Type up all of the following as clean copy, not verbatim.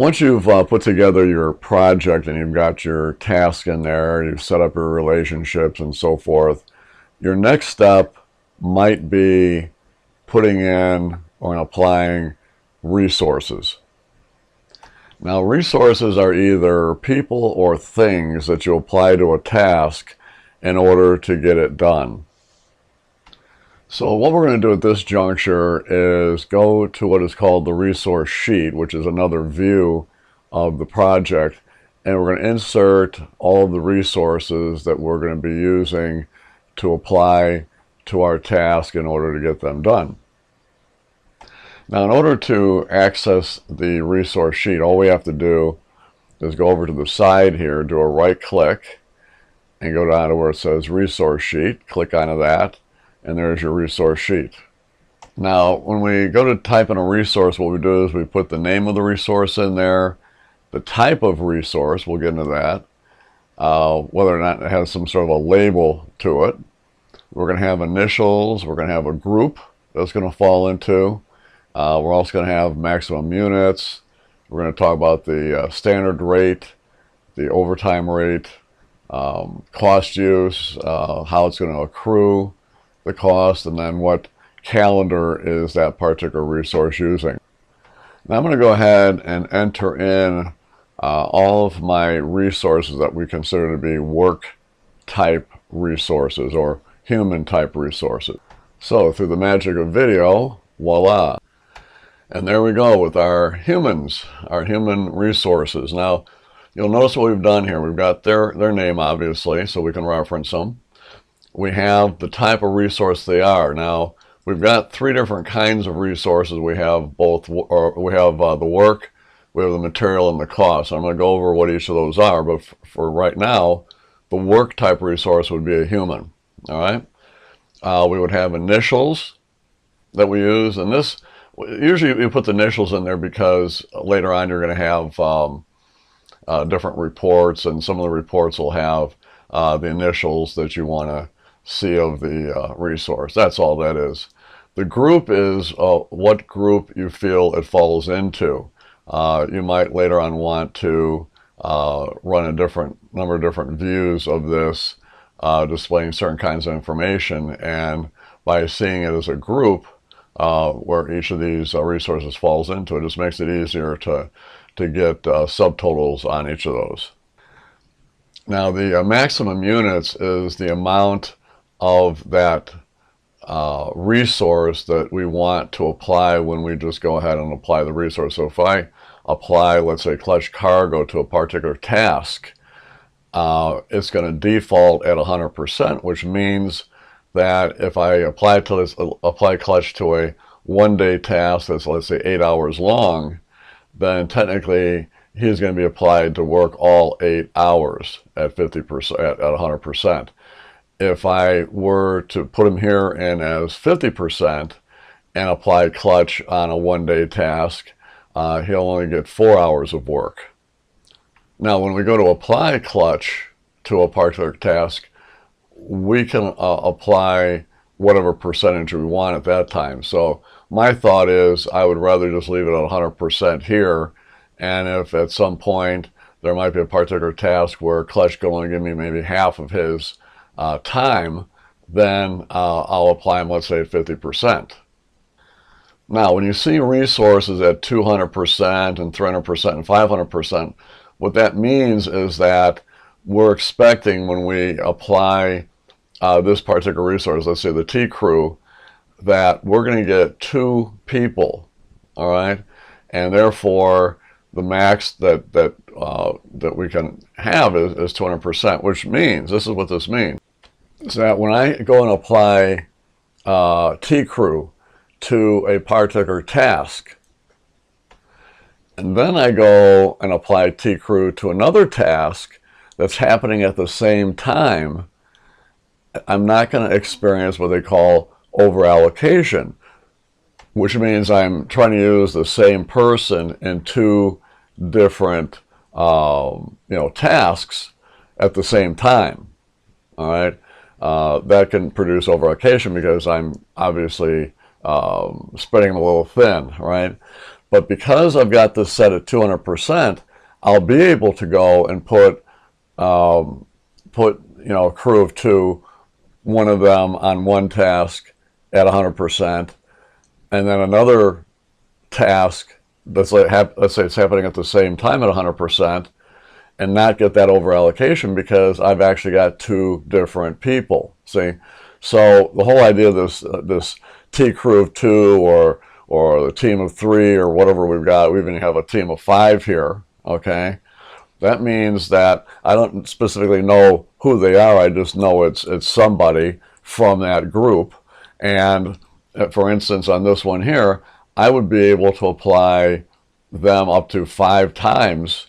Once you've put together your project and you've got your task in there, you've set up your relationships and so forth, your next step might be putting in or applying resources. Now, resources are either people or things that you apply to a task in order to get it done. So what we're going to do at this juncture is go to what is called the resource sheet, which is another view of the project, and we're going to insert all of the resources that we're going to be using to apply to our task in order to get them done. Now, in order to access the resource sheet, all we have to do is go over to the side here, do a right click, and go down to where it says resource sheet. Click onto that, and there's your resource sheet. Now, when we go to type in a resource, what we do is we put the name of the resource in there, the type of resource, we'll get into that, whether or not it has some sort of a label to it. We're going to have initials, we're going to have a group that's going to fall into. We're also going to have maximum units. We're going to talk about the standard rate, the overtime rate, cost use, how it's going to accrue the cost, and then what calendar is that particular resource using. Now I'm going to go ahead and enter in all of my resources that we consider to be work type resources or human type resources. So through the magic of video, voila. And there we go with our humans, our human resources. Now, you'll notice what we've done here. We've got their name, obviously, so we can reference them. We have the type of resource they are. Now, we've got three different kinds of resources. We have both, we have the work, we have the material, and the cost. I'm going to go over what each of those are, but for right now, the work type resource would be a human. All right. We would have initials that we use, and this, usually you put the initials in there because later on you're going to have different reports, and some of the reports will have the initials that you want to see of the resource. That's all that is. The group is what group you feel it falls into. You might later on want to run a number of different views of this, displaying certain kinds of information, and by seeing it as a group, where each of these resources falls into, it just makes it easier to get subtotals on each of those. Now, the maximum units is the amount of that resource that we want to apply when we just go ahead and apply the resource. So if I apply, let's say, clutch cargo to a particular task, it's going to default at 100%, which means that if I apply clutch to a one-day task that's, let's say, 8 hours long, then technically he's going to be applied to work all 8 hours at 50%, at 100%. If I were to put him here in as 50% and apply clutch on a one-day task, he'll only get 4 hours of work. Now, when we go to apply clutch to a particular task, we can apply whatever percentage we want at that time. So my thought is I would rather just leave it at 100% here, and if at some point there might be a particular task where clutch can only give me maybe half of his time, then I'll apply him, let's say, at 50%. Now, when you see resources at 200% and 300% and 500%, what that means is that we're expecting when we apply this particular resource, let's say the T crew, that we're going to get 2 people, all right? And therefore, the max that we can have is 200%, which means, this is what this means, is that when I go and apply T crew to a particular task, and then I go and apply T crew to another task that's happening at the same time, I'm not going to experience what they call over-allocation, which means I'm trying to use the same person in 2 different tasks at the same time. All right, that can produce over-allocation because I'm obviously spreading them a little thin, right? But because I've got this set at 200%, I'll be able to go and put a crew of 2, one of them on one task at 100%, and then another task let's say it's happening at the same time at 100%, and not get that over allocation because I've actually got 2 different people. See, so the whole idea of this T crew of 2 or the team of 3 or whatever we've got, we even have a team of 5 here. Okay, that means that I don't specifically know who they are. I just know it's somebody from that group. And for instance, on this one here, I would be able to apply them up to 5 times,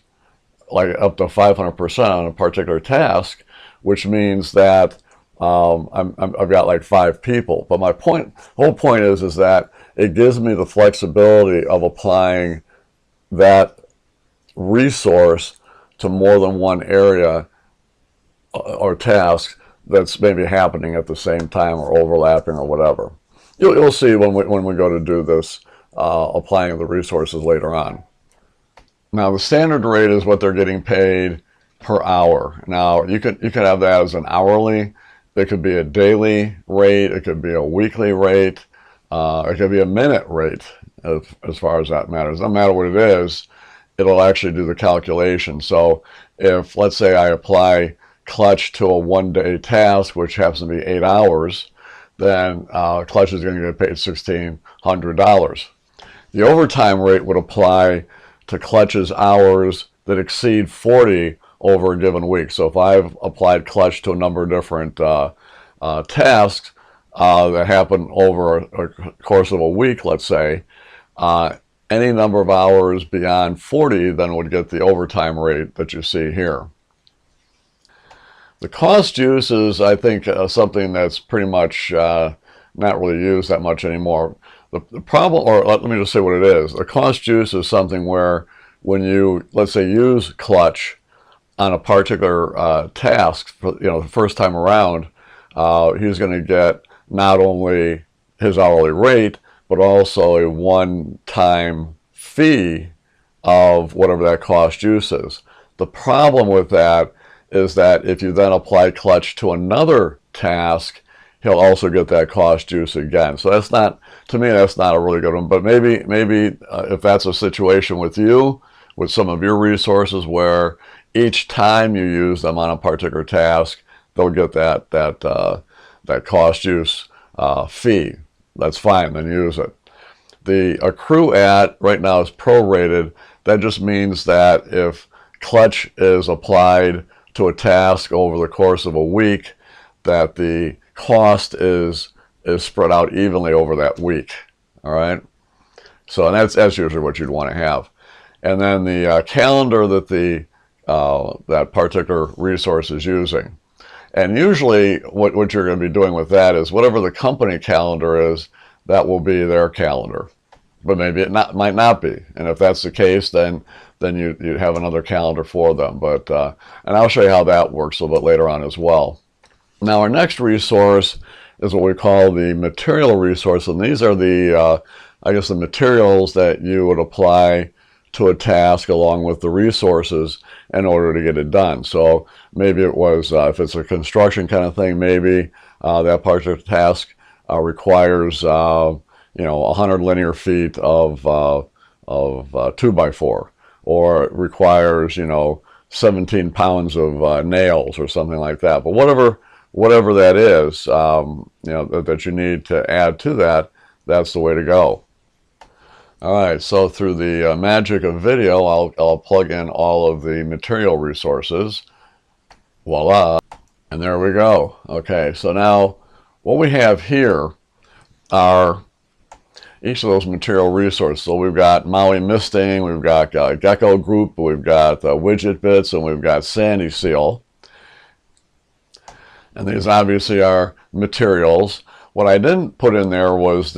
like up to 500% on a particular task, which means that I've got like 5 people. But my whole point is that it gives me the flexibility of applying that resource to more than one area or task that's maybe happening at the same time or overlapping or whatever. You'll see when we go to do this, applying the resources later on. Now the standard rate is what they're getting paid per hour. Now you could have that as an hourly. It could be a daily rate. It could be a weekly rate. It could be a minute rate as far as that matters. No matter what it is, it'll actually do the calculation. So if, let's say, I apply clutch to a 1-day task, which happens to be 8 hours, then clutch is going to get paid $1,600. The overtime rate would apply to clutch's hours that exceed 40 over a given week. So if I've applied clutch to a number of different tasks that happen over a course of a week, let's say, any number of hours beyond 40 then would get the overtime rate that you see here. The cost use is, I think, something that's pretty much not really used that much anymore. The problem, or let me just say what it is. The cost use is something where when you, let's say, use clutch on a particular task, for, the first time around, he's going to get not only his hourly rate, but also a one-time fee of whatever that cost use is. The problem with that is that if you then apply clutch to another task, he'll also get that cost use again. So that's not, to me, that's not a really good one. But maybe if that's a situation with you, with some of your resources where each time you use them on a particular task, they'll get that cost use fee. That's fine, then use it. The accrue at right now is prorated. That just means that if clutch is applied to a task over the course of a week, that the cost is spread out evenly over that week. All right. So and that's usually what you'd want to have. And then the calendar that that particular resource is using. And usually what you're going to be doing with that is whatever the company calendar is, that will be their calendar. But maybe it might not be. And if that's the case, then you'd have another calendar for them. But and I'll show you how that works a little bit later on as well. Now our next resource is what we call the material resource. And these are the, I guess, the materials that you would apply to a task along with the resources in order to get it done. So maybe it was, if it's a construction kind of thing, maybe that particular task requires 100 linear feet of 2x4, or it requires 17 pounds of nails or something like that. But whatever that is, that you need to add to that, that's the way to go. All right, so through the magic of video, I'll plug in all of the material resources. Voila, and there we go. Okay, so now what we have here are each of those material resources. So we've got Maui misting, we've got gecko group, we've got widget bits, and we've got sandy seal. And these obviously are materials. What I didn't put in there was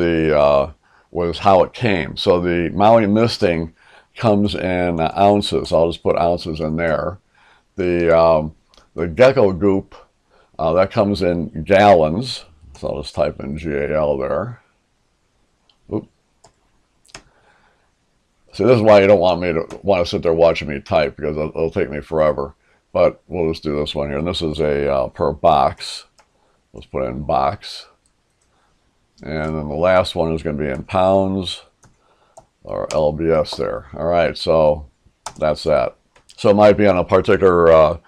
was how it came. So the Maui misting comes in ounces. I'll just put ounces in there. The gecko goop, that comes in gallons. So I'll just type in GAL there. Oop. So this is why you don't want to sit there watching me type, because it'll take me forever. But we'll just do this one here. And this is a per box. Let's put in box. And then the last one is going to be in pounds, or LBS there. All right, so that's that. So it might be on a particular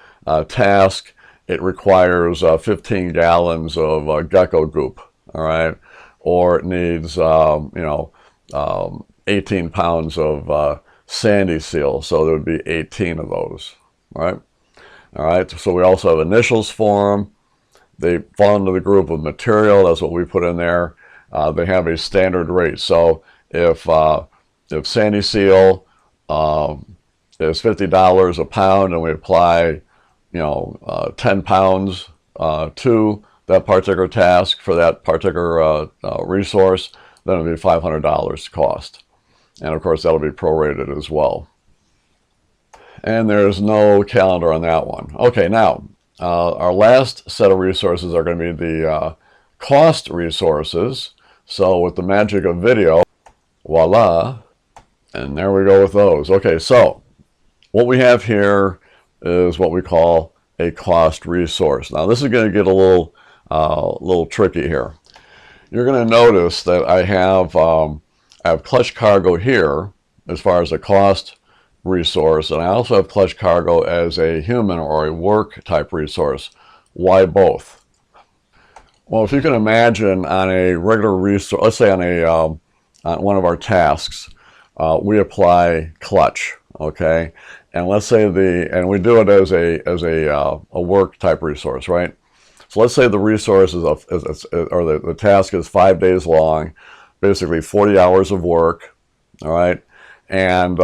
task. It requires 15 gallons of gecko goop, all right? Or it needs, 18 pounds of sandy seal, so there would be 18 of those, right? All right, so we also have initials for them. They fall into the group of material. That's what we put in there. They have a standard rate. So if sandy seal is $50 a pound, and we apply, 10 pounds to that particular task for that particular resource, then it'll be $500 cost. And of course, that'll be prorated as well. And there's no calendar on that one. Okay, now, our last set of resources are going to be the cost resources. So with the magic of video, voila, and there we go with those. Okay, so what we have here is what we call a cost resource. Now this is going to get a little tricky here. You're going to notice that I have clutch cargo here as far as a cost resource, and I also have clutch cargo as a human or a work type resource. Why both? Well, if you can imagine on a regular resource, let's say on one of our tasks, we apply clutch, okay? And let's say and we do it as a work type resource, right? So let's say the resource or the task is 5 days long, basically 40 hours of work, all right? And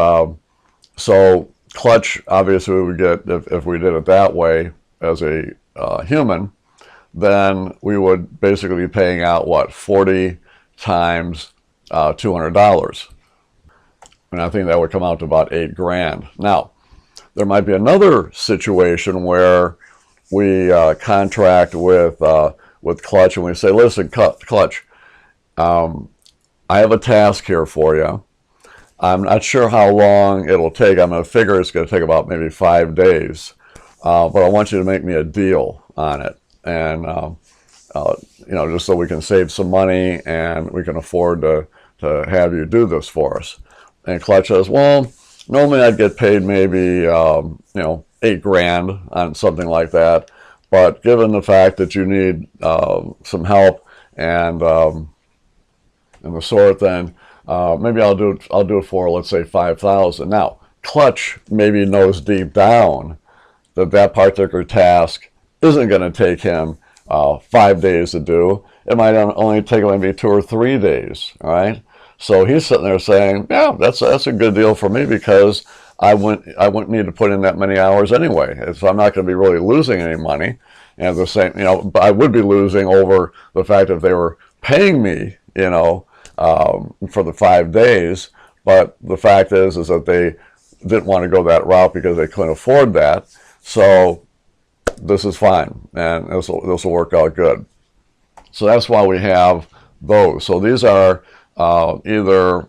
so clutch, obviously, we would get, if we did it that way as a human, then we would basically be paying out, what, 40 times $200. And I think that would come out to about 8 grand. Now, there might be another situation where we contract with Clutch, and we say, listen, Clutch, I have a task here for you. I'm not sure how long it'll take. I'm going to figure it's going to take about maybe 5 days. But I want you to make me a deal on it. And, just so we can save some money and we can afford to have you do this for us. And Clutch says, well, normally I'd get paid maybe, 8 grand on something like that. But given the fact that you need some help and the sort, then maybe I'll do it for, let's say, 5,000. Now, Clutch maybe knows deep down that particular task isn't going to take him 5 days to do. It might only take him maybe 2 or 3 days, all right? So he's sitting there saying, yeah, that's a good deal for me, because I wouldn't need to put in that many hours anyway. So I'm not going to be really losing any money. And the same, but I would be losing over the fact that they were paying me, for the 5 days. But the fact is that they didn't want to go that route because they couldn't afford that. So this is fine, and this will work out good. So that's why we have those. So these are either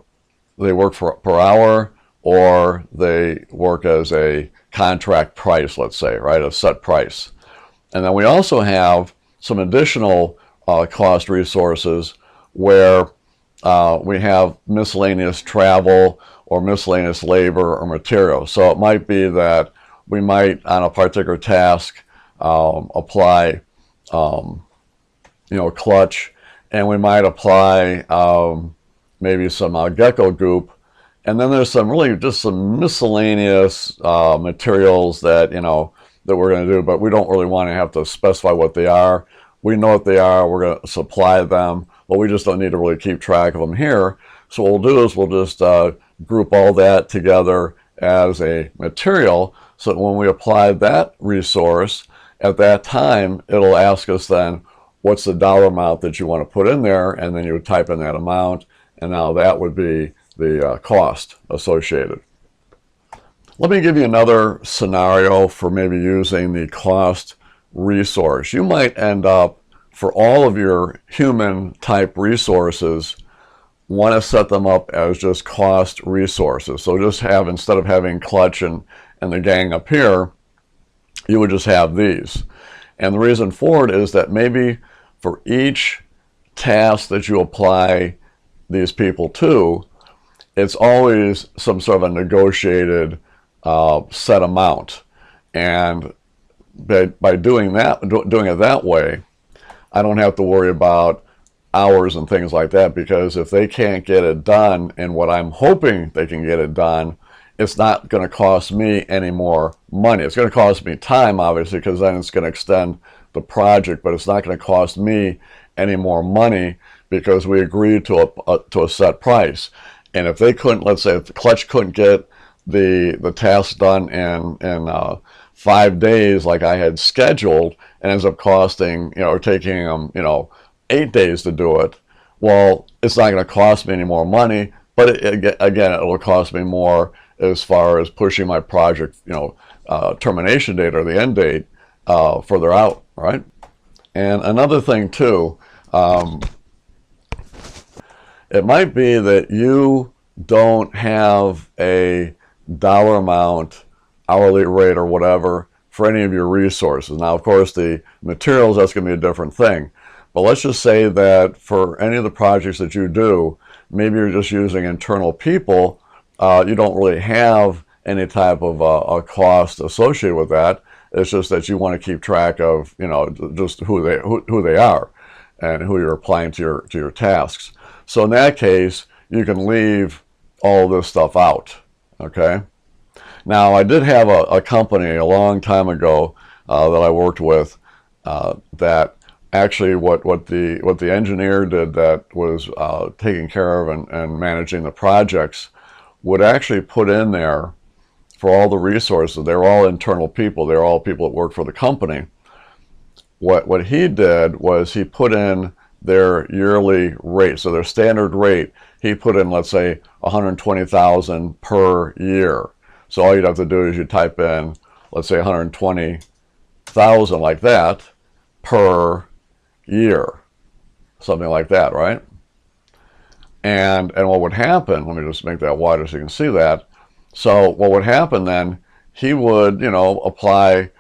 they work per hour, or they work as a contract price, let's say, right, a set price. And then we also have some additional cost resources where we have miscellaneous travel or miscellaneous labor or material. So it might be that we might, on a particular task, apply, clutch, and we might apply maybe some gecko goop. And then there's some miscellaneous materials that, that we're going to do, but we don't really want to have to specify what they are. We know what they are, we're going to supply them, but we just don't need to really keep track of them here. So what we'll do is we'll just group all that together as a material, so that when we apply that resource, at that time, it'll ask us then, what's the dollar amount that you want to put in there, and then you would type in that amount, and now that would be the cost associated. Let me give you another scenario for maybe using the cost resource. You might end up, for all of your human type resources, want to set them up as just cost resources. So just have, instead of having Clutch and the gang up here, you would just have these. And the reason for it is that maybe for each task that you apply these people to, it's always some sort of a negotiated set amount. And by doing it that way, I don't have to worry about hours and things like that, because if they can't get it done in what I'm hoping they can get it done, it's not going to cost me any more money. It's going to cost me time, obviously, because then it's going to extend the project, but it's not going to cost me any more money because we agreed to a set price. And if they couldn't, let's say if the Clutch couldn't get the task done in 5 days like I had scheduled, and ends up costing, or taking them, 8 days to do it, well, it's not going to cost me any more money, but again, it will cost me more as far as pushing my project, termination date or the end date further out, right? And another thing too, it might be that you don't have a dollar amount, hourly rate or whatever for any of your resources. Now, of course, the materials, that's going to be a different thing. But let's just say that for any of the projects that you do, maybe you're just using internal people, you don't really have any type of a cost associated with that. It's just that you want to keep track of, just who they are and who you're applying to your tasks. So in that case, you can leave all this stuff out, okay? Now, I did have a company a long time ago that I worked with that actually what the engineer did that was taking care of and managing the projects would actually put in there for all the resources. They were all internal people. They were all people that worked for the company. What he did was he put in their yearly rate, so their standard rate. He put in, let's say, $120,000 per year. So all you'd have to do is you type in, let's say, $120,000 like that per year, something like that, right? And what would happen, let me just make that wider so you can see that. So what would happen then, he would, apply,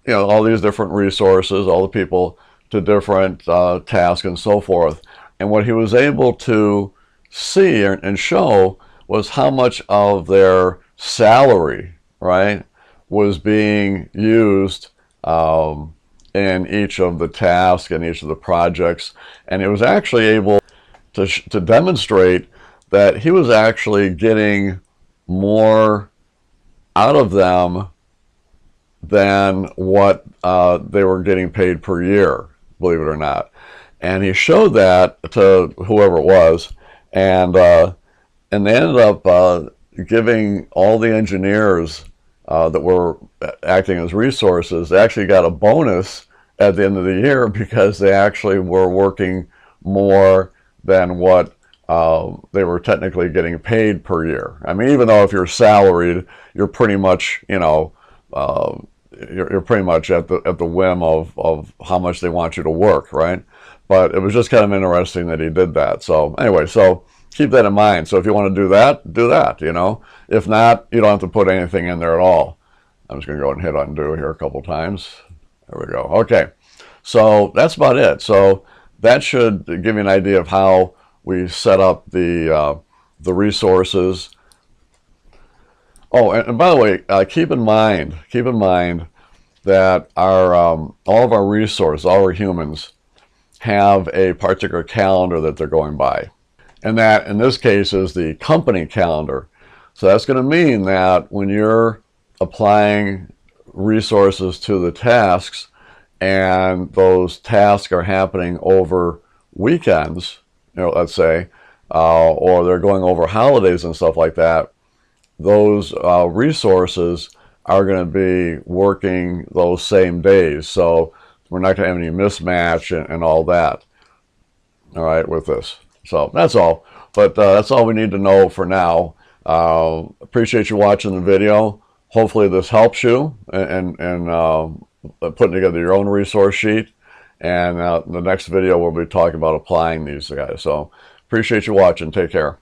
all these different resources, all the people to different tasks and so forth. And what he was able to see and show was how much of their salary, right, was being used in each of the tasks and each of the projects. And it was actually able to demonstrate that he was actually getting more out of them than what they were getting paid per year, believe it or not. And he showed that to whoever it was, and they ended up giving all the engineers that were acting as resources, they actually got a bonus at the end of the year because they actually were working more than what they were technically getting paid per year. I mean, even though if you're salaried, you're pretty much, you're pretty much at the whim of how much they want you to work, right? But it was just kind of interesting that he did that. So anyway, so keep that in mind. So if you want to do that, do that, If not, you don't have to put anything in there at all. I'm just going to go and hit undo here a couple times. There we go. Okay. So that's about it. So that should give you an idea of how we set up the resources. Oh, and by the way, keep in mind that our all of our resources, all our humans, have a particular calendar that they're going by. And that, in this case, is the company calendar. So that's going to mean that when you're applying resources to the tasks, and those tasks are happening over weekends, let's say, or they're going over holidays and stuff like that, those resources are going to be working those same days. So we're not going to have any mismatch and all that, all right, with this. So that's all. But that's all we need to know for now. Appreciate you watching the video. Hopefully this helps you in putting together your own resource sheet. And the next video we'll be talking about applying these guys. So Appreciate you watching. Take care.